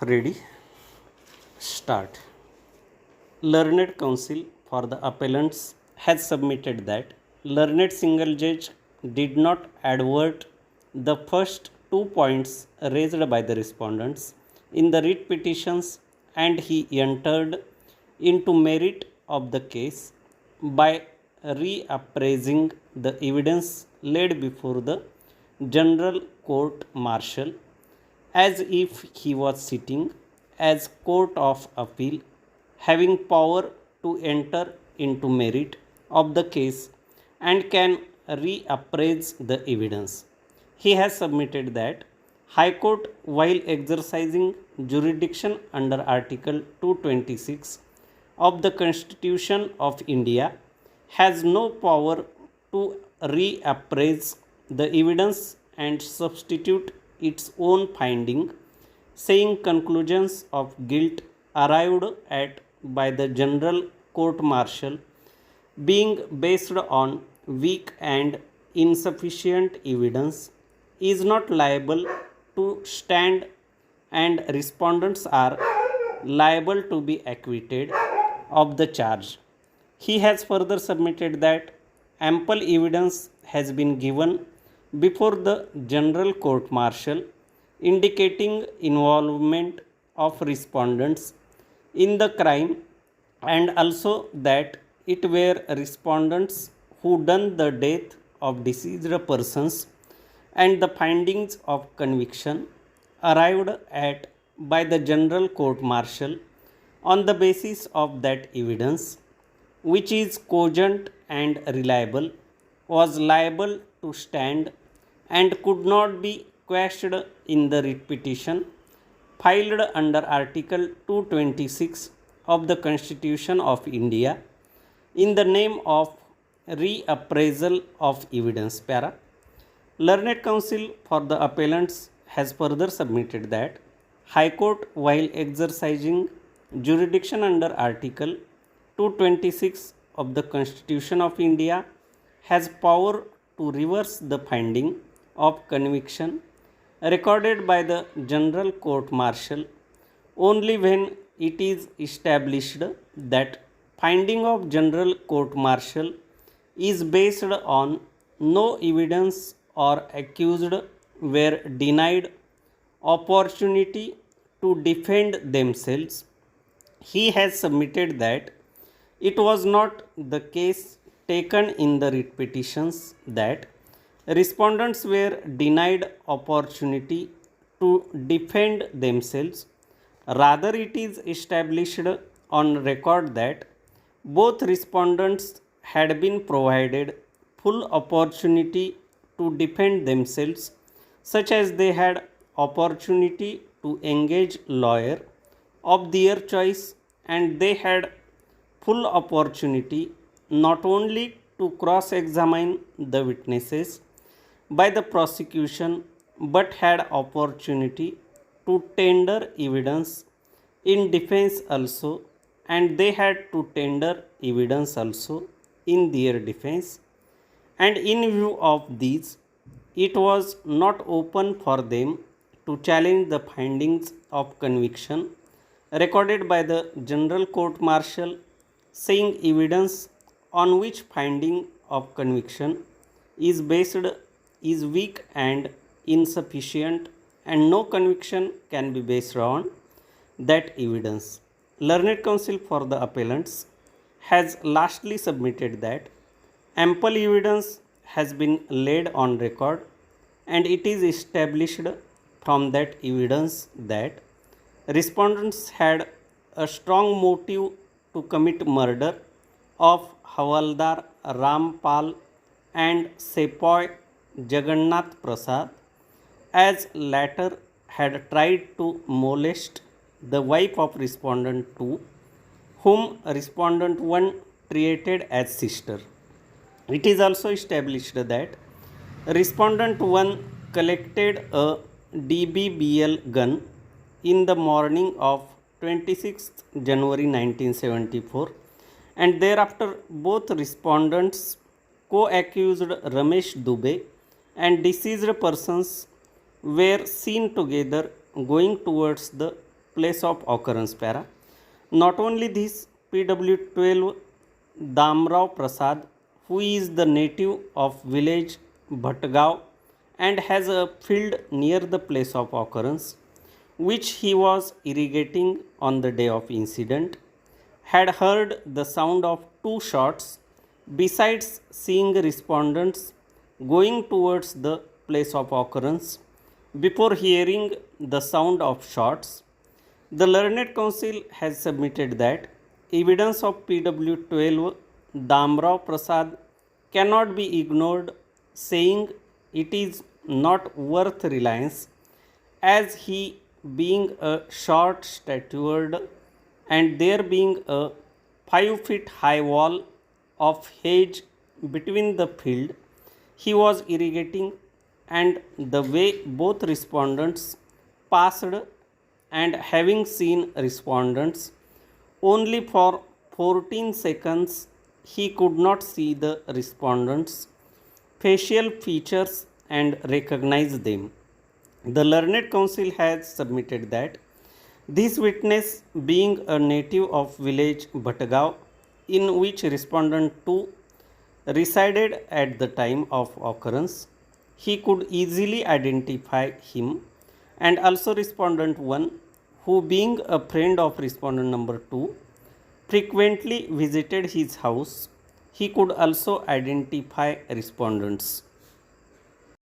Ready? Start. Learned Counsel for the appellants has submitted that learned single judge did not advert the first 2 points raised by the respondents in the writ petitions, and he entered into merit of the case by reappraising the evidence laid before the General Court Martial as if he was sitting as Court of Appeal, having power to enter into merit of the case and can reappraise the evidence. He has submitted that High Court, while exercising jurisdiction under Article 226 of the Constitution of India, has no power to reappraise the evidence and substitute its own finding, saying conclusions of guilt arrived at by the General Court Martial being based on weak and insufficient evidence is not liable to stand, and respondents are liable to be acquitted of the charge. He has further submitted that ample evidence has been given before the General Court Martial indicating involvement of respondents in the crime, and also that it were respondents who done the death of deceased persons, and the findings of conviction arrived at by the General Court Martial on the basis of that evidence, which is cogent and reliable, was liable to stand and could not be quashed in the writ petition filed under Article 226 of the Constitution of India in the name of reappraisal of evidence. Para. Learned Counsel for the appellants has further submitted that High Court, while exercising jurisdiction under Article 226 of the Constitution of India, has power to reverse the finding of conviction recorded by the General Court Martial only when it is established that finding of General Court Martial is based on no evidence or accused were denied opportunity to defend themselves. He has submitted that it was not the case taken in the writ petitions that respondents were denied opportunity to defend themselves. Rather, it is established on record that both respondents had been provided full opportunity to defend themselves, such as they had opportunity to engage lawyer of their choice, and they had full opportunity not only to cross-examine the witnesses by the prosecution but had opportunity to tender evidence in defense also, and they had to tender evidence also in their defense, and in view of these it was not open for them to challenge the findings of conviction recorded by the General Court Martial, saying evidence on which finding of conviction is based is weak and insufficient, and no conviction can be based on that evidence. Learned Counsel for the appellants has lastly submitted that ample evidence has been laid on record, and it is established from that evidence that respondents had a strong motive to commit murder of Havaldar Rampal and Sepoy Jagannath Prasad, as latter had tried to molest the wife of respondent 2, whom respondent 1 treated as sister. It is also established that respondent 1 collected a DBBL gun in the morning of 26th January 1974, and thereafter both respondents co-accused Ramesh Dubey and deceased persons were seen together going towards the place of occurrence para. Not only this, PW12 Damrao Prasad, who is the native of village Bhatgaon and has a field near the place of occurrence, which he was irrigating on the day of incident, had heard the sound of two shots. Besides seeing respondents going towards the place of occurrence, before hearing the sound of shots, the Learned Council has submitted that evidence of PW12 Damrao Prasad cannot be ignored, saying it is not worth reliance, as he being a short statured and there being a 5 feet high wall of hedge between the field he was irrigating and the way both respondents passed, and having seen respondents only for 14 seconds, he could not see the respondents' facial features and recognize them. The Learned Council has submitted that this witness, being a native of village Bhatgaon, in which respondent 2 resided at the time of occurrence, he could easily identify him, and also respondent 1, who being a friend of respondent number 2, frequently visited his house, he could also identify respondents.